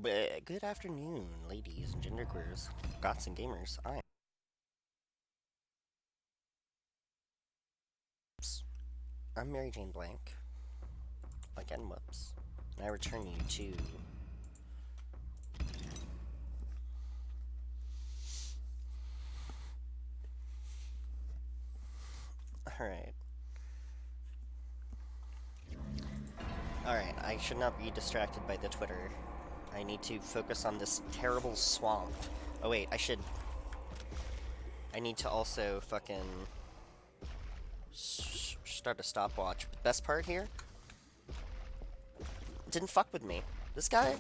Good afternoon, ladies and genderqueers, goths and gamers. I'm Mary Jane Blank. Again, whoops. And I return you to. Alright. Alright, I should not be distracted by the Twitter. I need to focus on this terrible swamp. Oh, wait, I need to also fucking. Start a stopwatch. Best part here? Didn't fuck with me. This guy.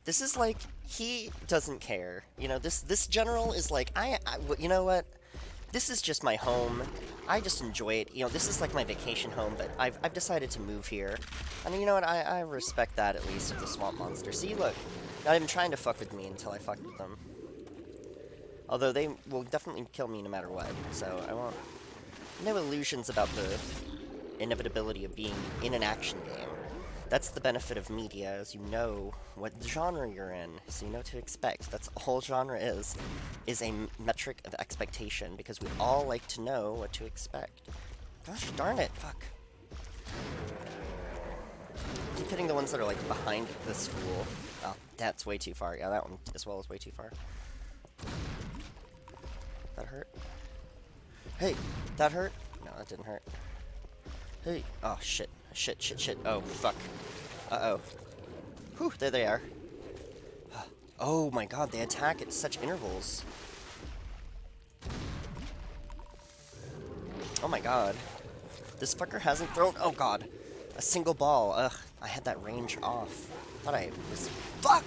This is like, he doesn't care. You know, this general is like, you know what? This is just my home. I just enjoy it. You know, this is like my vacation home, but I've decided to move here. And you know what? I respect that, at least, of the swamp monster. See, look. Not even trying to fuck with me until I fuck with them. Although they will definitely kill me no matter what, so I won't. No illusions about the inevitability of being in an action game. That's the benefit of media, as you know what genre you're in, so you know what to expect. That's all genre is a metric of expectation, because we all like to know what to expect. Gosh darn it, fuck. I keep hitting the ones that are, like, behind this fool. Oh, that's way too far. Yeah, that one as well is way too far. That hurt? Hey, that hurt? No, that didn't hurt. Hey, oh shit. Shit. Oh, fuck. Uh-oh. Whew, there they are. Oh my god, they attack at such intervals. Oh my god. This fucker hasn't thrown, oh god, a single ball. Ugh, I had that range off. Thought I was, fuck!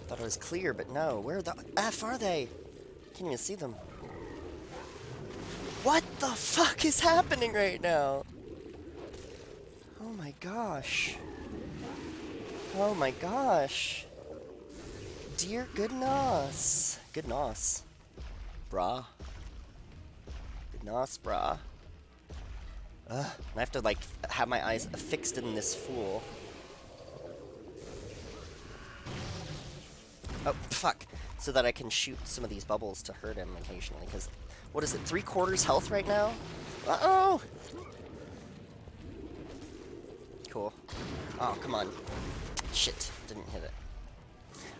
Thought it was clear, but no. Where the F are they? Can't even see them. What the fuck is happening right now? Oh my gosh. Oh my gosh. Dear goodness. Goodness. Brah. Goodness, brah. Ugh. I have to, like, have my eyes fixed in this fool. Oh, fuck. So that I can shoot some of these bubbles to hurt him occasionally, because, what is it, 3/4 health right now? Uh-oh! Cool. Oh, come on. Shit, didn't hit it.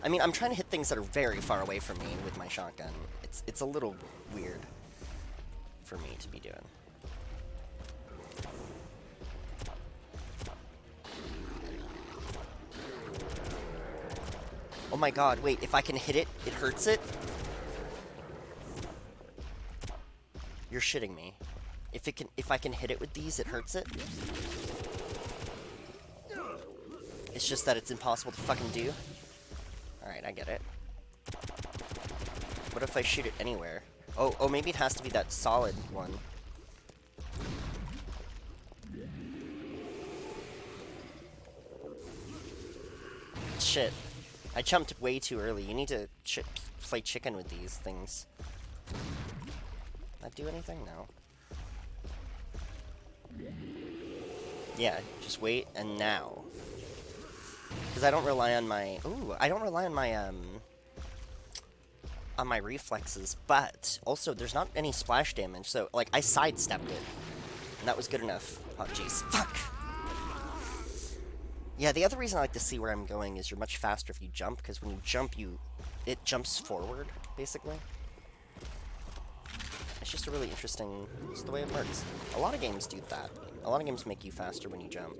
I mean, I'm trying to hit things that are very far away from me with my shotgun. It's a little weird for me to be doing. Oh my god, wait, if I can hit it, it hurts it? You're shitting me. If I can hit it with these, it hurts it? It's just that it's impossible to fucking do? Alright, I get it. What if I shoot it anywhere? Oh, maybe it has to be that solid one. Shit. I jumped way too early. You need to play chicken with these things. That do anything? No. Yeah, just wait, and now. Because I don't rely on my... Ooh, I don't rely on my reflexes, but also there's not any splash damage, so, like, I sidestepped it. And that was good enough. Oh, jeez. Fuck! Yeah, the other reason I like to see where I'm going is you're much faster if you jump, because when you jump, it jumps forward, basically. It's just a really interesting... It's the way it works. A lot of games do that. A lot of games make you faster when you jump.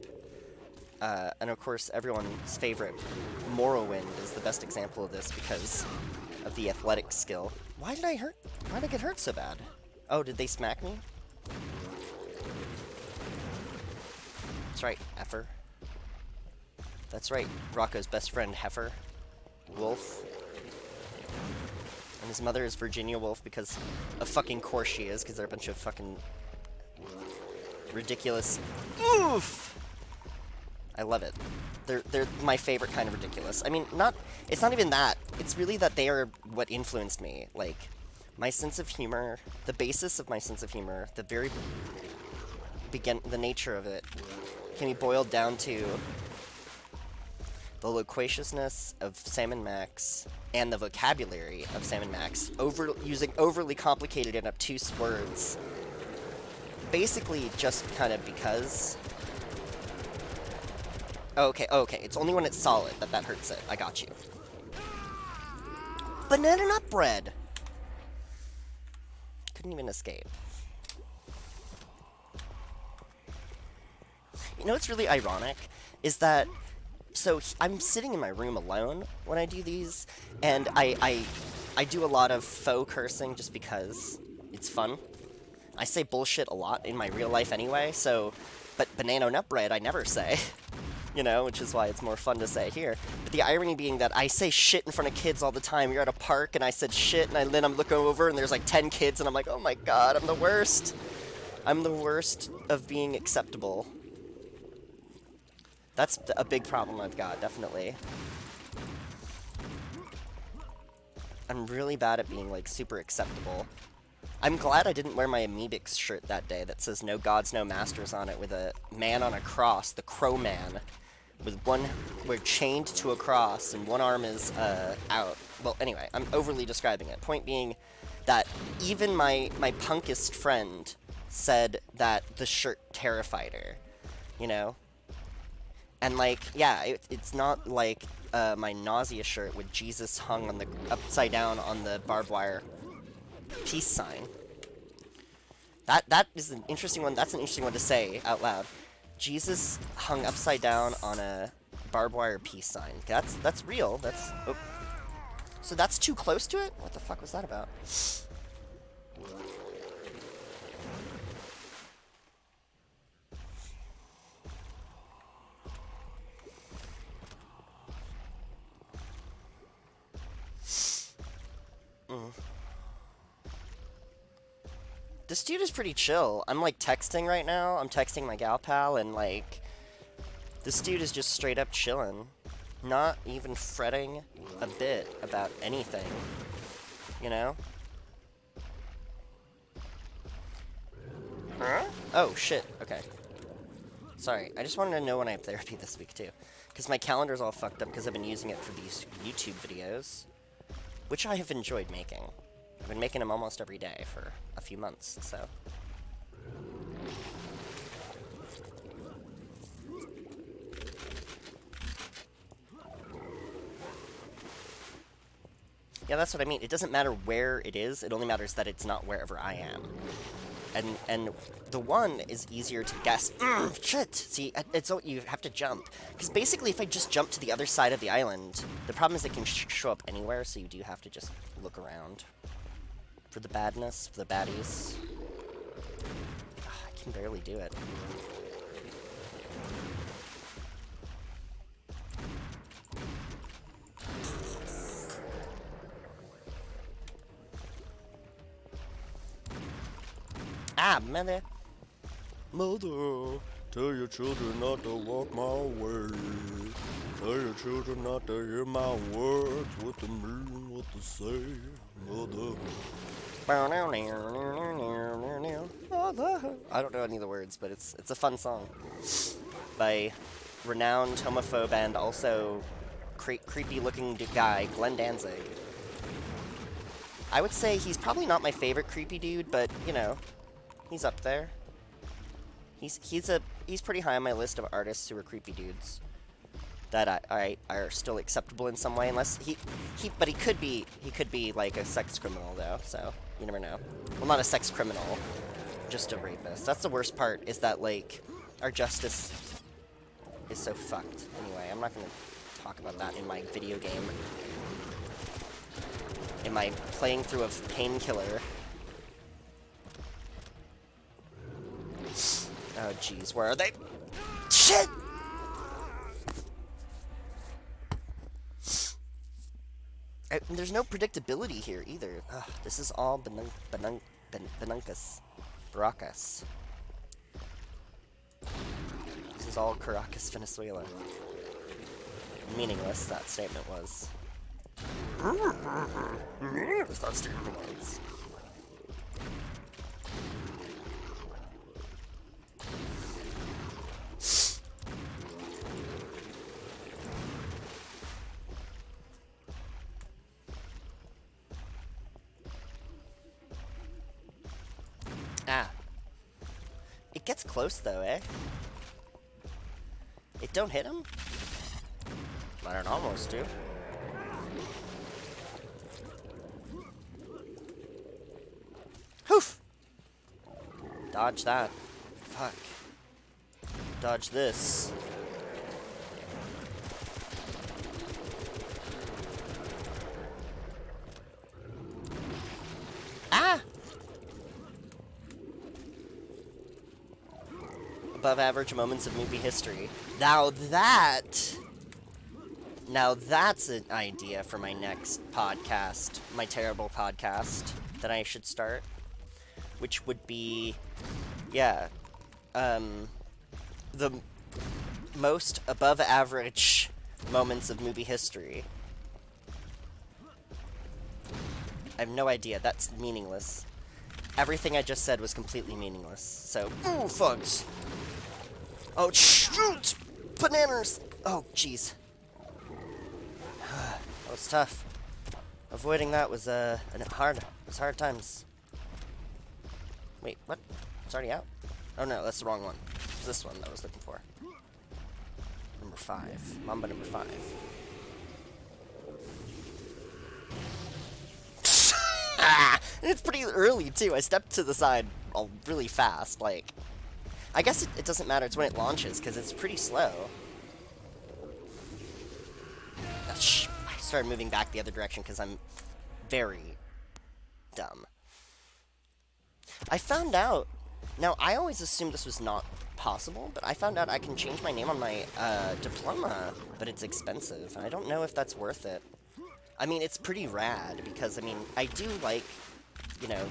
And of course, everyone's favorite Morrowind is the best example of this because of the athletic skill. Why did I get hurt so bad? Oh, did they smack me? That's right, Heifer. That's right, Rocco's best friend, Heifer. Wolf. And his mother is Virginia Woolf because of fucking course she is, because they're a bunch of fucking ridiculous... Oof! I love it. They're my favorite kind of ridiculous. I mean, it's not even that. It's really that they are what influenced me. Like, my sense of humor, the basis of my sense of humor, the nature of it, can be boiled down to the loquaciousness of Sam and Max and the vocabulary of Sam and Max, using overly complicated and obtuse words, basically just kind of because. Okay, okay, it's only when it's solid that hurts it. I got you. Banana nut bread! Couldn't even escape. You know what's really ironic? Is that... So, I'm sitting in my room alone when I do these, and I do a lot of faux cursing just because it's fun. I say bullshit a lot in my real life anyway, so... But banana nut bread I never say. You know, which is why it's more fun to say here. But the irony being that I say shit in front of kids all the time. You're at a park and I said shit, and then I'm looking over and there's like 10 kids, and I'm like, oh my god, I'm the worst. I'm the worst of being acceptable. That's a big problem I've got, definitely. I'm really bad at being, like, super acceptable. I'm glad I didn't wear my Amoebix shirt that day that says no gods, no masters on it with a man on a cross, the Crow Man. We're chained to a cross and one arm is out. Well, anyway, I'm overly describing it. Point being that even my punkist friend said that the shirt terrified her, you know? And, like, yeah, it's not like my nausea shirt with Jesus hung on the upside down on the barbed wire peace sign. That is an interesting one. That's an interesting one to say out loud. Jesus hung upside down on a barbed wire peace sign. That's real. That's... Oh. So that's too close to it? What the fuck was that about? This dude is pretty chill. I'm, like, texting right now. I'm texting my gal pal, and, like, this dude is just straight up chilling. Not even fretting a bit about anything. You know? Huh? Oh, shit. Okay. Sorry. I just wanted to know when I have therapy this week, too. Because my calendar's all fucked up because I've been using it for these YouTube videos. Which I have enjoyed making. I've been making them almost every day for a few months, so... Yeah, that's what I mean. It doesn't matter where it is, it only matters that it's not wherever I am. And the one is easier to guess. Shit! See, it's you have to jump. Because basically, if I just jump to the other side of the island, the problem is it can show up anywhere, so you do have to just look around. For the badness, for the baddies. I can barely do it. Ah, mother. Mother, tell your children not to walk my way. Tell your children not to hear my words. What to mean, what to say, mother. I don't know any of the words, but it's a fun song. By renowned homophobe and also creepy-looking guy, Glenn Danzig. I would say he's probably not my favorite creepy dude, but, you know, he's up there. He's pretty high on my list of artists who are creepy dudes that are still acceptable in some way, unless but he could be like a sex criminal though, so you never know. Well, not a sex criminal, just a rapist. That's the worst part, is that, like, our justice is so fucked. Anyway, I'm not gonna talk about that in my video game. In my playing through of Painkiller. Oh jeez, where are they? Shit! There's no predictability here either. Ugh, this is all Benunkus. Baracas. This is all Caracas, Venezuela. Meaningless, that statement was. Meaningless, that statement was. It gets close, though, eh? It don't hit him? I don't almost do. Hoof! Dodge that. Fuck. Dodge this. Ah! Above average moments of movie history. Now that's an idea for my next podcast, my terrible podcast that I should start, which would be, yeah, the most above average moments of movie history. I have no idea. That's meaningless. Everything I just said was completely meaningless. So, ooh, fugs. Oh, shoot! Bananas! Oh, jeez. That was tough. Avoiding that was, hard. It was hard times. Wait, what? It's already out? Oh, no, that's the wrong one. It's this one that I was looking for. Number 5. Mamba number 5. And it's pretty early, too. I stepped to the side really fast. Like, I guess it doesn't matter. It's when it launches, because it's pretty slow. I started moving back the other direction because I'm very dumb. I found out... Now, I always assumed this was not possible, but I found out I can change my name on my diploma, but it's expensive. I don't know if that's worth it. I mean, it's pretty rad, because, I mean, I do like, you know,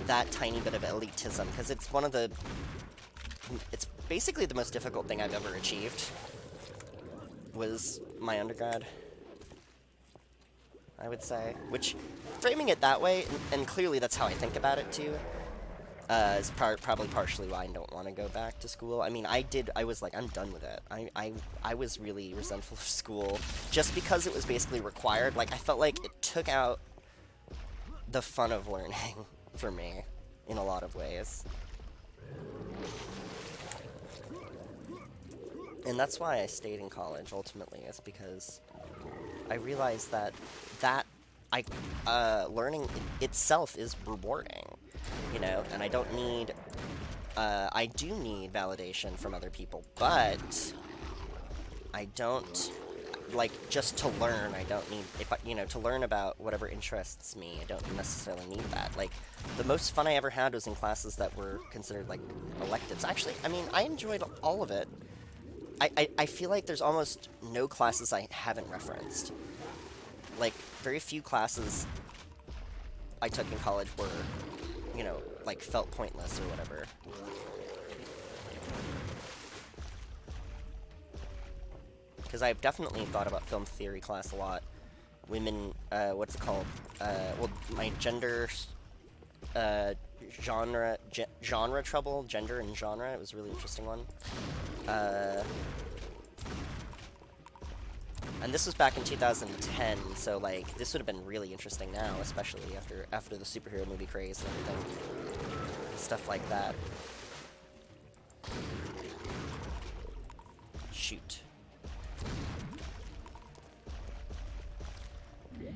that tiny bit of elitism, because it's one of the... It's basically the most difficult thing I've ever achieved, was my undergrad, I would say. Which, framing it that way, and clearly that's how I think about it, too, is probably partially why I don't want to go back to school. I mean, I was like, I'm done with it. I was really resentful of school, just because it was basically required. Like, I felt like it took out the fun of learning for me, in a lot of ways. And that's why I stayed in college, ultimately, is because I realized that learning itself is rewarding, you know, and I don't need, I do need validation from other people, but I don't, like, just to learn, I don't need, to learn about whatever interests me, I don't necessarily need that. Like, the most fun I ever had was in classes that were considered, like, electives. Actually, I mean, I enjoyed all of it. I feel like there's almost no classes I haven't referenced. Like, very few classes I took in college were, you know, like, felt pointless or whatever. Because I've definitely thought about film theory class a lot. Women, what's it called? Well, my gender, genre trouble, gender and genre, it was a really interesting one. And this was back in 2010, so, like, this would have been really interesting now, especially after the superhero movie craze and everything. Stuff like that. Shoot.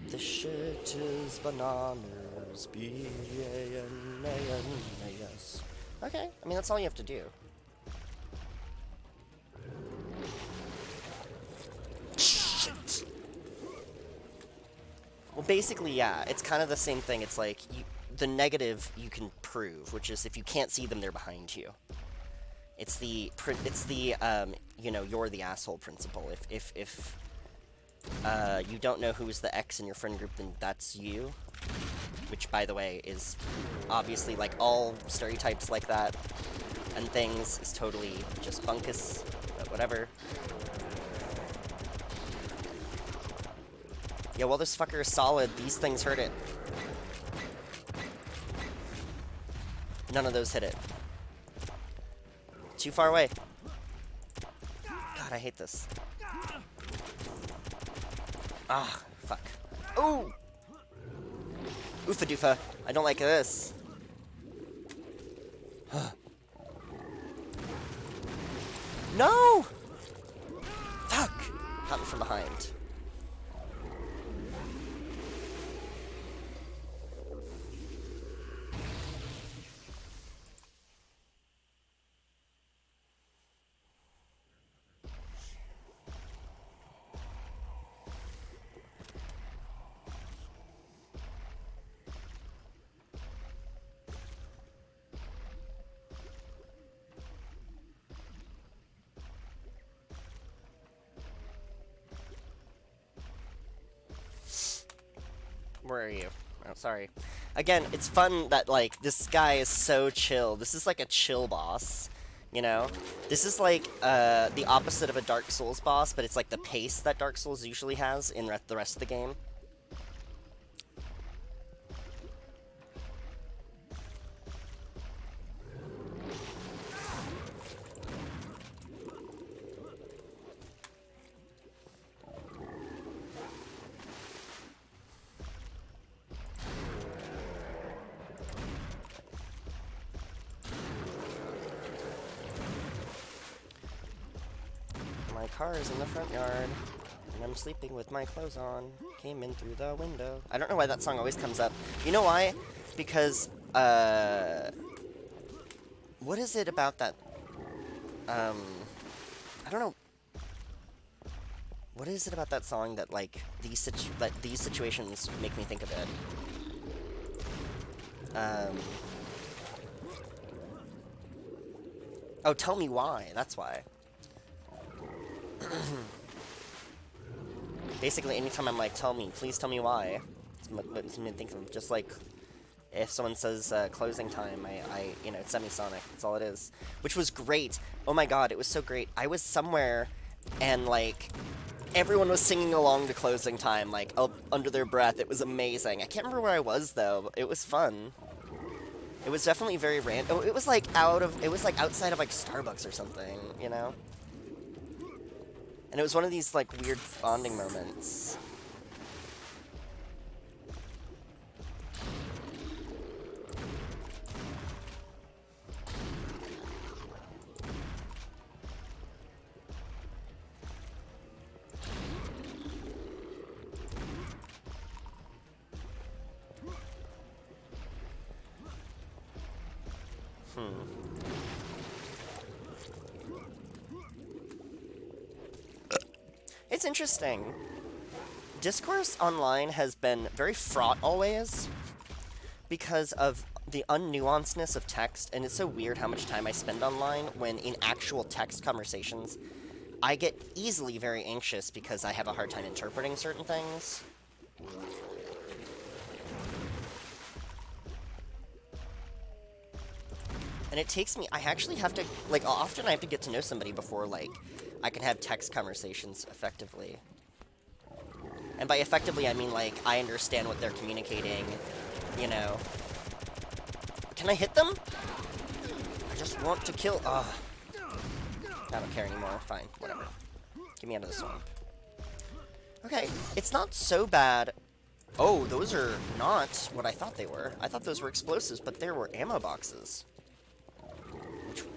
This shit is bananas, B-A-N-A-N-A-S. Okay, I mean, that's all you have to do. Well, basically, yeah, it's kind of the same thing. It's like, the negative you can prove, which is if you can't see them, they're behind you. It's the you know, you're the asshole principle. If you don't know who's the X in your friend group, then that's you. Which, by the way, is obviously, like, all stereotypes like that and things is totally just funkus, but whatever. Yeah, well, this fucker is solid. These things hurt it. None of those hit it. Too far away. God, I hate this. Ah, fuck. Ooh! Oofa doofa. I don't like this. No! Fuck! Caught me from behind. Where are you? Oh, sorry. Again, it's fun that, like, this guy is so chill. This is like a chill boss, you know? This is like, the opposite of a Dark Souls boss, but it's like the pace that Dark Souls usually has in the rest of the game. My car is in the front yard, and I'm sleeping with my clothes on. Came in through the window. I don't know why that song always comes up. You know why? Because, what is it about that, I don't know. What is it about that song that, like, these situations make me think of it? Oh, Tell Me Why. That's why. Basically, anytime I'm like, please tell me why, it makes me think of just like, if someone says closing time, you know, it's Semisonic. That's all it is. Which was great. Oh my god, it was so great. I was somewhere, and like, everyone was singing along to closing time, like, under their breath. It was amazing. I can't remember where I was, though, but it was fun. It was definitely very random. Oh, it was like outside of like Starbucks or something, you know? And it was one of these, like, weird bonding moments. It's interesting. Discourse online has been very fraught always because of the unnuancedness of text, and it's so weird how much time I spend online when in actual text conversations I get easily very anxious because I have a hard time interpreting certain things. And it takes me, I actually have to, like, often I have to get to know somebody before, like, I can have text conversations effectively. And by effectively, I mean, like, I understand what they're communicating, you know. Can I hit them? I just want to kill, I don't care anymore. Fine, whatever. Get me out of the swamp. Okay, it's not so bad. Oh, those are not what I thought they were. I thought those were explosives, but there were ammo boxes.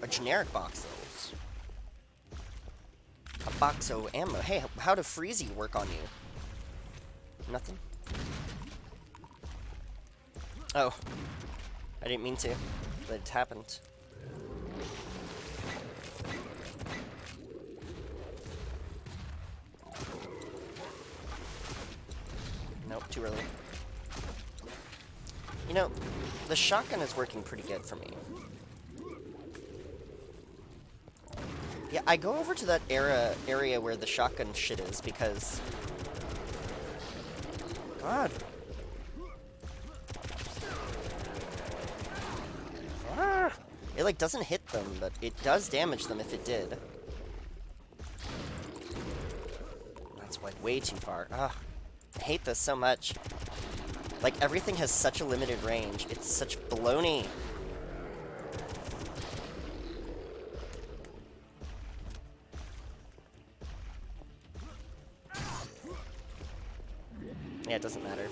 A generic boxes. A box of ammo. Hey, how do Freezy work on you? Nothing? Oh. I didn't mean to, but it happened. Nope, too early. You know, the shotgun is working pretty good for me. Yeah, I go over to that area where the shotgun shit is because... God. Ah! It, like, doesn't hit them, but it does damage them if it did. That's, like, way too far. Ugh. I hate this so much. Like, everything has such a limited range. It's such baloney. Yeah, it doesn't matter.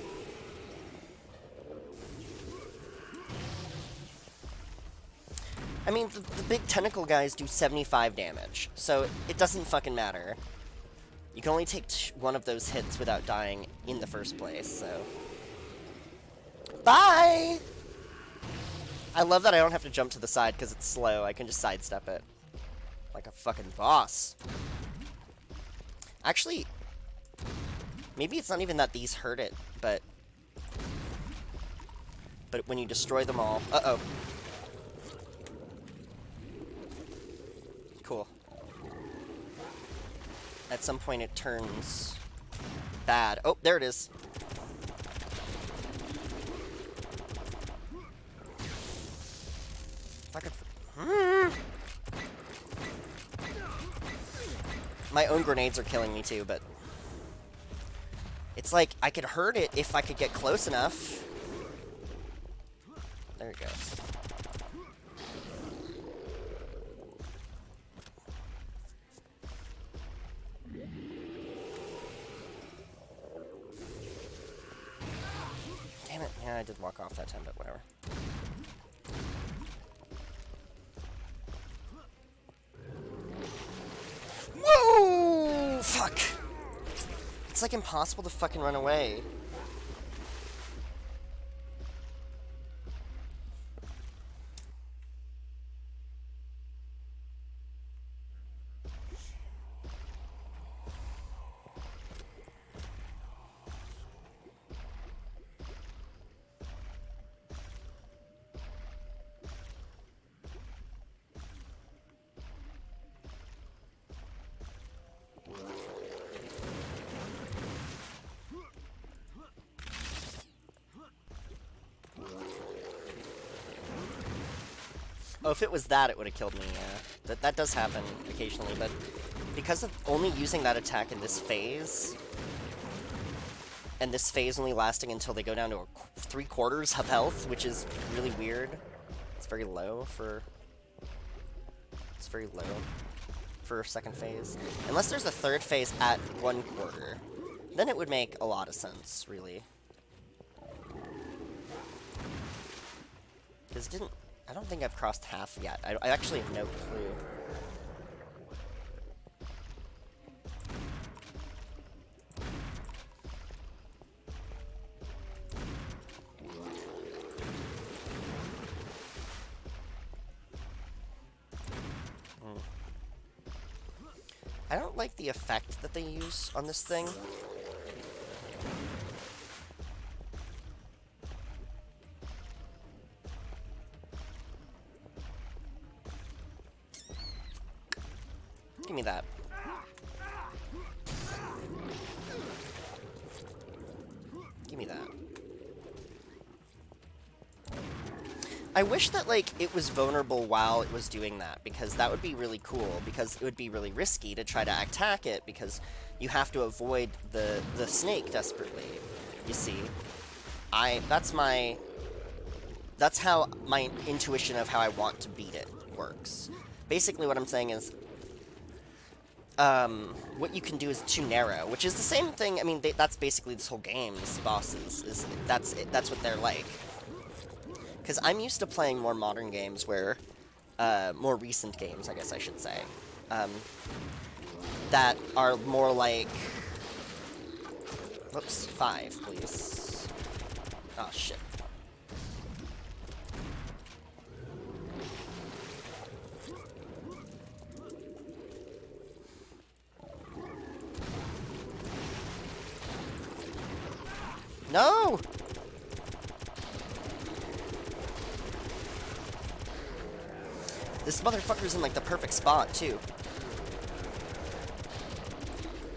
I mean, the big tentacle guys do 75 damage, so it doesn't fucking matter. You can only take one of those hits without dying in the first place, so... Bye! I love that I don't have to jump to the side because it's slow. I can just sidestep it. Like a fucking boss. Actually, maybe it's not even that these hurt it, but when you destroy them all... Uh-oh. Cool. At some point it turns bad. Oh, there it is. Fucking... My own grenades are killing me too, but... It's like, I could hurt it if I could get close enough. There it goes. Damn it. Yeah, I did walk off that time, but whatever. Whoa! Fuck! It's like impossible to fucking run away. Oh, if it was that, it would have killed me, yeah. That does happen occasionally, but because of only using that attack in this phase, and this phase only lasting until they go down to 3/4 of health, which is really weird. It's very low for... It's very low for a second phase. Unless there's a third phase at 1/4, then it would make a lot of sense, really. Because it didn't... I don't think I've crossed half yet. I actually have no clue. I don't like the effect that they use on this thing. Give me that. Give me that. I wish that, like, it was vulnerable while it was doing that, because that would be really cool, because it would be really risky to try to attack it, because you have to avoid the snake desperately, you see. That's how my intuition of how I want to beat it works. Basically what I'm saying is, what you can do is too narrow, which is the same thing. I mean, that's basically this whole game's bosses. That's what they're like. Because I'm used to playing more modern games where, more recent games, I guess I should say, that are more like... Whoops, 5, please. Oh, shit. No! This motherfucker's in, like, the perfect spot, too.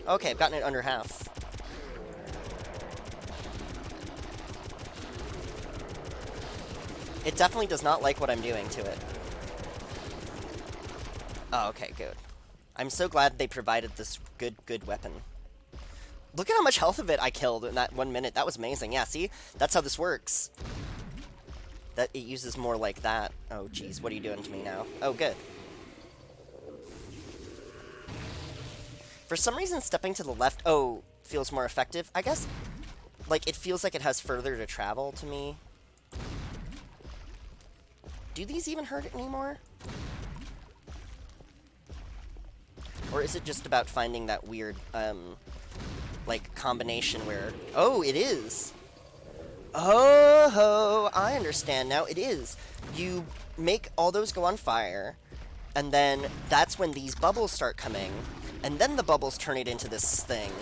Okay, I've gotten it under half. It definitely does not like what I'm doing to it. Oh, okay, good. I'm so glad they provided this good weapon. Look at how much health of it I killed in that 1 minute. That was amazing. Yeah, see? That's how this works. That it uses more like that. Oh, jeez. What are you doing to me now? Oh, good. For some reason, stepping to the left, feels more effective. I guess, like, it feels like it has further to travel to me. Do these even hurt it anymore? Or is it just about finding that weird, like, combination where... Oh, it is! Oh, I understand now. It is. You make all those go on fire, and then that's when these bubbles start coming, and then the bubbles turn it into this thing.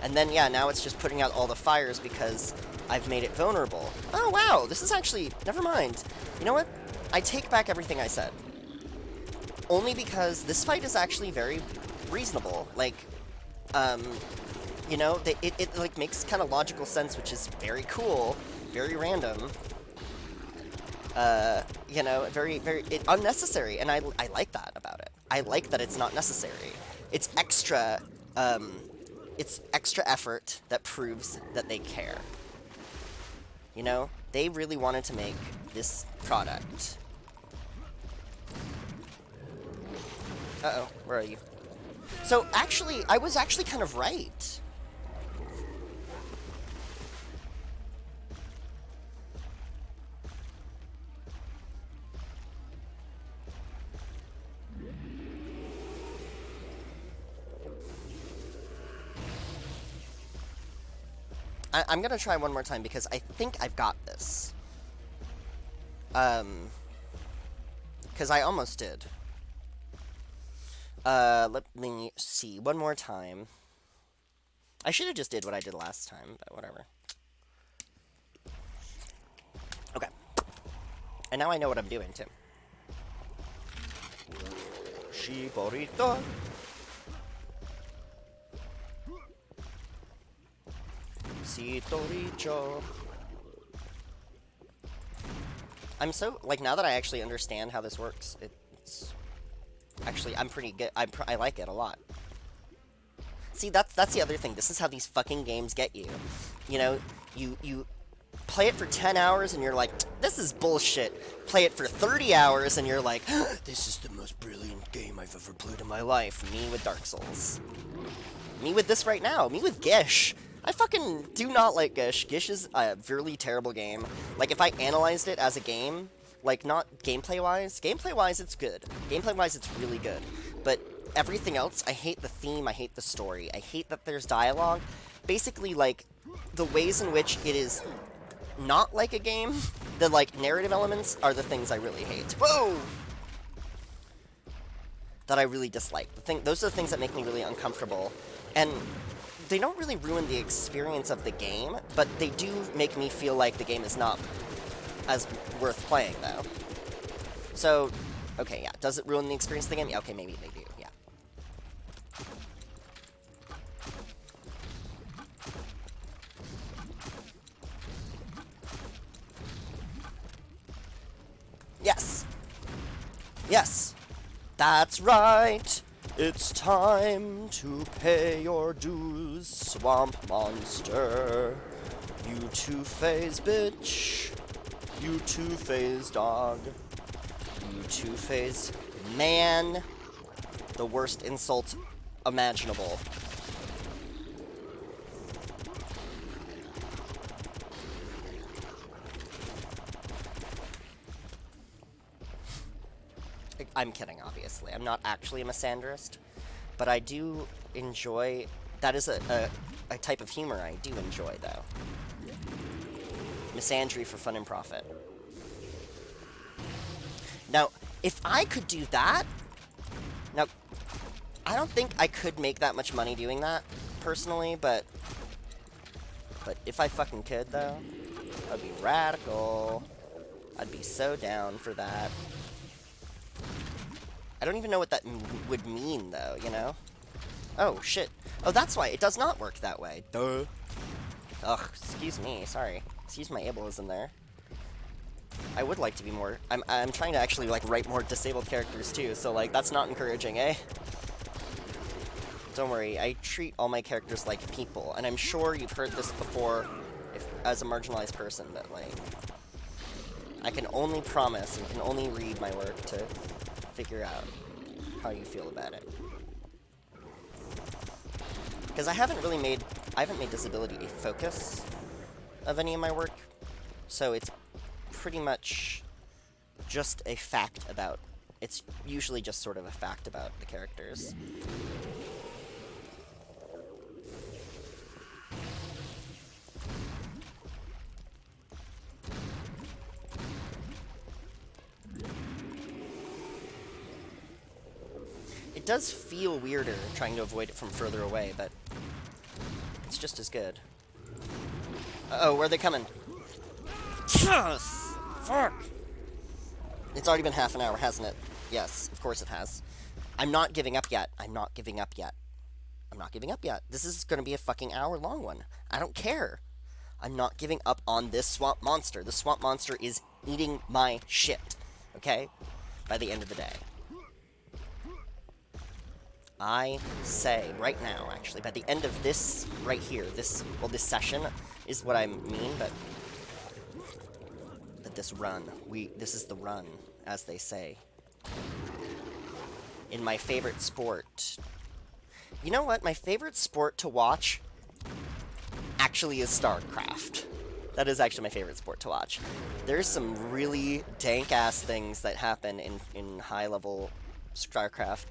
And then, yeah, now it's just putting out all the fires because I've made it vulnerable. Oh, wow, this is actually... Never mind. You know what? I take back everything I said. Only because this fight is actually very reasonable. Like, you know, it like, makes kind of logical sense, which is very cool, very random. You know, very, unnecessary, and I like that about it. I like that it's not necessary. It's extra effort that proves that they care. You know, they really wanted to make this product. Uh-oh, where are you? So, actually, I was actually kind of right. I'm gonna try one more time because I think I've got this. Because I almost did. Let me see. One more time. I should have just did what I did last time, but whatever. Okay. And now I know what I'm doing, too. Shiborito. Sitoricho. I'm so, like, now that I actually understand how this works, it's... Actually, I'm pretty good. I like it a lot. See, that's the other thing. This is how these fucking games get you. You know, you play it for 10 hours and you're like, this is bullshit. Play it for 30 hours and you're like, this is the most brilliant game I've ever played in my life. Me with Dark Souls. Me with this right now. Me with Gish. I fucking do not like Gish. Gish is a really terrible game. Like, if I analyzed it as a game... Like, not gameplay-wise. Gameplay-wise, it's good. Gameplay-wise, it's really good. But everything else, I hate the theme, I hate the story. I hate that there's dialogue. Basically, like, the ways in which it is not like a game, the, like, narrative elements are the things I really hate. Whoa! That I really dislike. Those are the things that make me really uncomfortable. And they don't really ruin the experience of the game, but they do make me feel like the game is not as worth playing, though. So, okay, yeah. Does it ruin the experience of the game? Yeah, okay, maybe they do, yeah. Yes! Yes! That's right! It's time to pay your dues, swamp monster. You two-phase bitch. You two-phase dog. You two-phase man. The worst insult imaginable. I'm kidding, obviously. I'm not actually a misandrist, but I do enjoy... That is a type of humor I do enjoy, though. Misandry for fun and profit. Now, if I could do that... Now, I don't think I could make that much money doing that, personally, but... But if I fucking could, though, I'd be radical. I'd be so down for that. I don't even know what that would mean, though, you know? Oh, shit. Oh, that's why. It does not work that way. Duh. Ugh, excuse me. Sorry. Excuse my ableism there. I would like to be more... I'm trying to actually, like, write more disabled characters, too, so, like, that's not encouraging, eh? Don't worry. I treat all my characters like people, and I'm sure you've heard this before as a marginalized person, but, like... I can only promise and can only read my work to figure out how you feel about it. Because I haven't made disability a focus of any of my work, so it's pretty much just a fact about. It's usually just sort of a fact about the characters. It does feel weirder trying to avoid it from further away, but it's just as good. Uh-oh, where are they coming? Yes! Fuck! It's already been half an hour, hasn't it? Yes, of course it has. I'm not giving up yet. I'm not giving up yet. I'm not giving up yet. This is going to be a fucking hour-long one. I don't care. I'm not giving up on this swamp monster. The swamp monster is eating my shit. Okay? By the end of the day. I say right now, actually, by the end of this right here, this session is what I mean, but this run, this is the run, as they say. In my favorite sport. You know what? My favorite sport to watch actually is StarCraft. That is actually my favorite sport to watch. There's some really dank-ass things that happen in high-level StarCraft.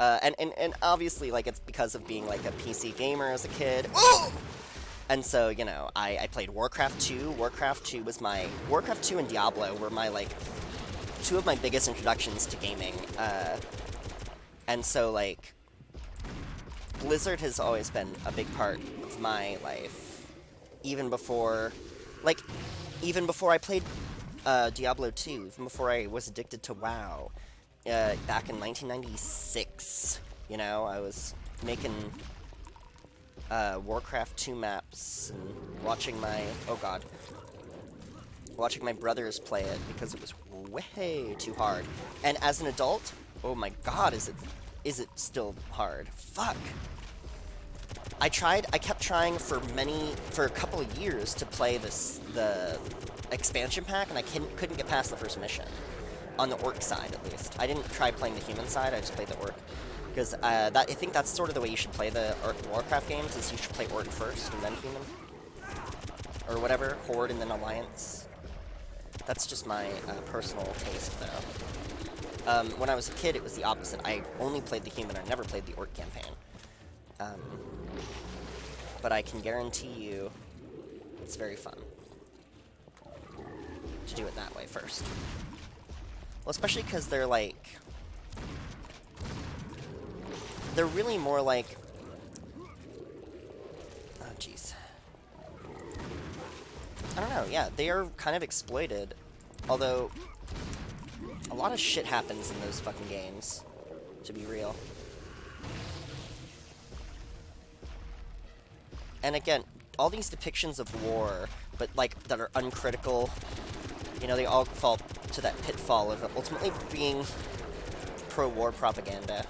And obviously, like, it's because of being, like, a PC gamer as a kid. Ooh! And so, you know, I played Warcraft 2. Warcraft 2 was my... Warcraft 2 and Diablo were my, like, two of my biggest introductions to gaming. And so, like, Blizzard has always been a big part of my life. Even before... Like, even before I played Diablo 2. Even before I was addicted to WoW. Back in 1996, you know, I was making Warcraft 2 maps and watching my, oh god, watching my brothers play it because it was way too hard. And as an adult, oh my god, is it still hard? Fuck. I kept trying for a couple of years to play the expansion pack, and I couldn't get past the first mission. On the orc side, at least. I didn't try playing the human side, I just played the orc. Because I think that's sort of the way you should play the Warcraft games, is you should play orc first, and then human. Or whatever, horde and then alliance. That's just my personal taste, though. When I was a kid, it was the opposite. I only played the human, I never played the orc campaign. But I can guarantee you, it's very fun to do it that way first. Well, especially because they're, like... They're really more like... Oh, jeez. I don't know, yeah, they are kind of exploited. Although, a lot of shit happens in those fucking games, to be real. And again, all these depictions of war, but, like, that are uncritical, you know, they all fall to that pitfall of ultimately being pro-war propaganda.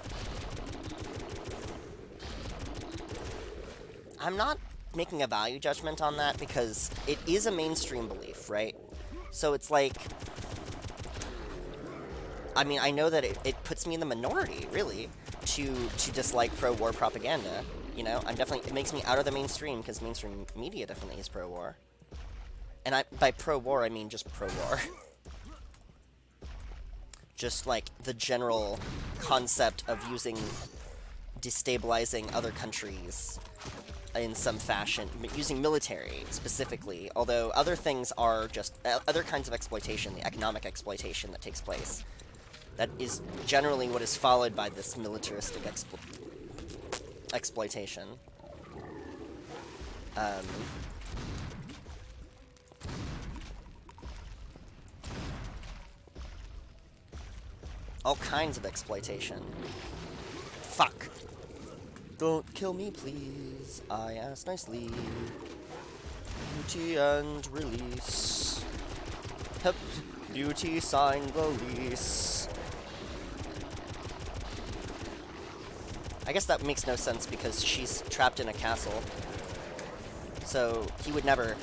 I'm not making a value judgment on that because it is a mainstream belief, right? So it's like... I mean, I know that it puts me in the minority, really, to dislike pro-war propaganda. You know, it makes me out of the mainstream because mainstream media definitely is pro-war. And by pro-war, I mean just pro-war. Just, like, the general concept of destabilizing other countries in some fashion, using military, specifically, although other things are just, other kinds of exploitation, the economic exploitation that takes place. That is generally what is followed by this militaristic exploitation. All kinds of exploitation. Fuck. Don't kill me, please. I ask nicely. Beauty and release. Hup. Beauty sign release. I guess that makes no sense because she's trapped in a castle. So he would never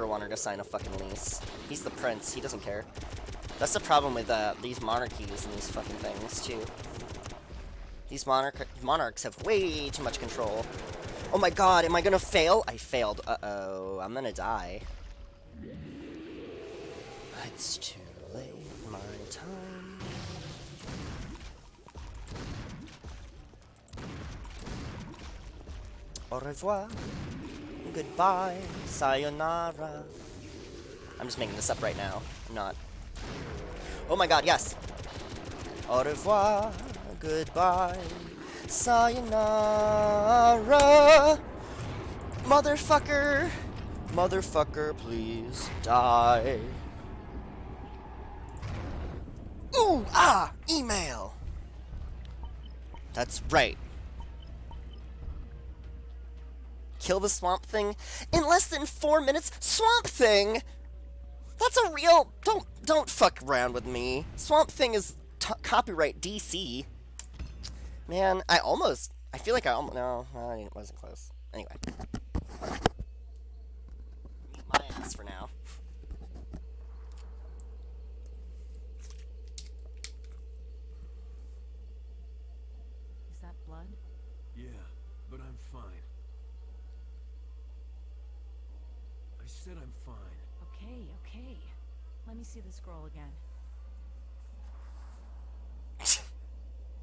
want her to sign a fucking lease. He's the prince. He doesn't care. That's the problem with these monarchies and these fucking things, too. These monarchs have way too much control. Oh my god, am I gonna fail? I failed. Uh-oh, I'm gonna die. It's too late my time. Au revoir. Goodbye. Sayonara. I'm just making this up right now. I'm not. Oh my god, yes. Au revoir. Goodbye. Sayonara. Motherfucker. Motherfucker, please die. Ooh, ah, email. That's right. Kill the Swamp Thing in less than 4 minutes. Swamp Thing. That's a real. Don't fuck around with me. Swamp Thing is copyright DC. Man, I feel like I almost. No, it wasn't close. Anyway. Eat my ass for now. Is that blood? Yeah, but I'm fine. I said I'm fine. Okay, okay. Let me see the scroll again.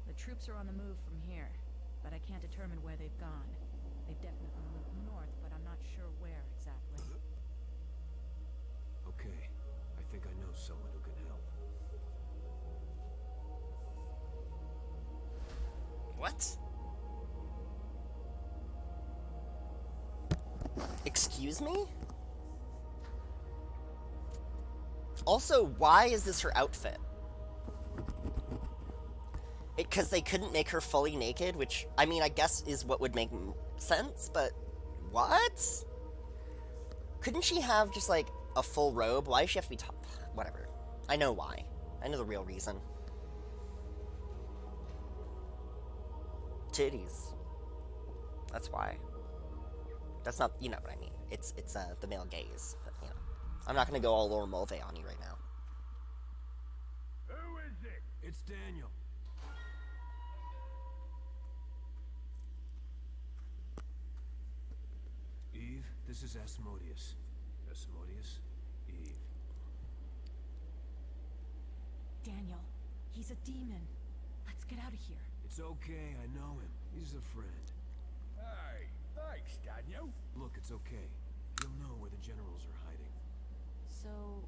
The troops are on the move from here, but I can't determine where they've gone. They've definitely moved north, but I'm not sure where exactly. Okay, I think I know someone who can help. What? Excuse me? Also, why is this her outfit? Because they couldn't make her fully naked, which, I mean, I guess is what would make sense, but what? Couldn't she have just, like, a full robe? Why does she have to be top? Whatever. I know why. I know the real reason. Titties. That's why. That's not, you know what I mean. It's the male gaze, but, you know. I'm not gonna go all Laura Mulvey on you right now. Who is it? It's Daniel. Eve, this is Asmodeus. Asmodeus? Eve. Daniel, he's a demon. Let's get out of here. It's okay, I know him. He's a friend. Hey, thanks, Daniel. Look, it's okay. You'll know where the generals are hiding. So,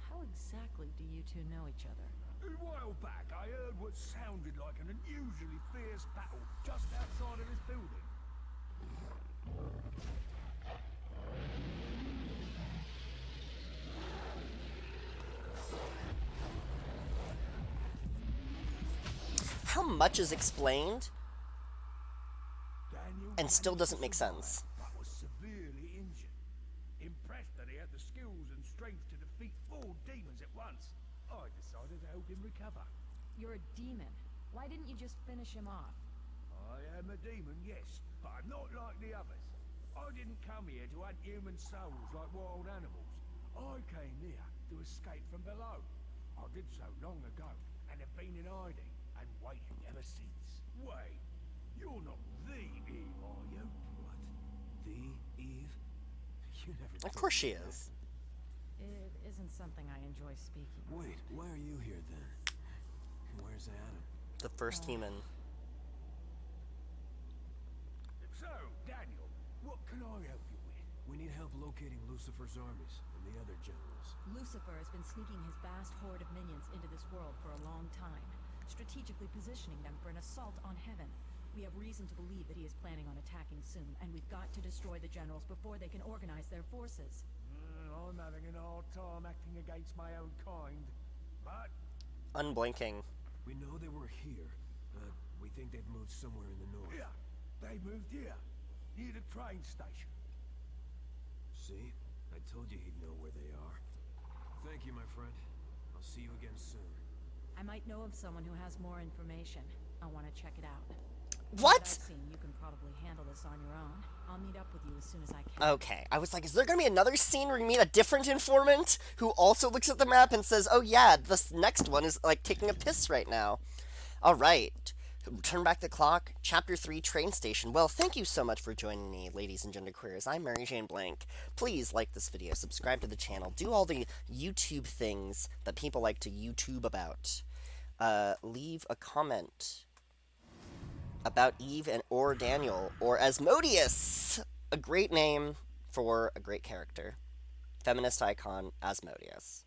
how exactly do you two know each other? A while back, I heard what sounded like an unusually fierce battle just outside of this building. How much is explained Daniel and still managed to doesn't make survive, sense? But was severely injured. Impressed that he had the skills and strength to defeat 4 demons at once, I decided to help him recover. You're a demon. Why didn't you just finish him off? I am a demon, yes, but I'm not like the others. I didn't come here to hunt human souls like wild animals. I came here to escape from below. I did so long ago, and have been in hiding and waiting ever since. Wait, you're not the Eve, are you? What? The Eve? You never Of told course me she that. is. It isn't something I enjoy speaking of. Wait, why are you here then? Where's Adam? The first human. So, Daniel, what can I help you with? We need help locating Lucifer's armies and the other generals. Lucifer has been sneaking his vast horde of minions into this world for a long time, strategically positioning them for an assault on heaven. We have reason to believe that he is planning on attacking soon, and we've got to destroy the generals before they can organize their forces. I'm having a hard time acting against my own kind, but Unblinking. We know they were here, but we think they've moved somewhere in the north. here, they moved here, near the train station. See? I told you he'd know where they are. Thank you, my friend. I'll see you again soon. I might know of someone who has more information. I want to check it out. From What? I've seen, you can probably handle this on your own. I'll meet up with you as soon as I can. Okay, I was like, is there gonna be another scene where you meet a different informant who also looks at the map and says, oh yeah, this next one is like taking a piss right now. Alright. Turn back the clock, Chapter 3, Train Station. Well, thank you so much for joining me, ladies and genderqueers. I'm Mary Jane Blank. Please like this video, subscribe to the channel, do all the YouTube things that people like to YouTube about. Leave a comment about Eve and or Daniel, or Asmodeus! A great name for a great character. Feminist icon, Asmodeus.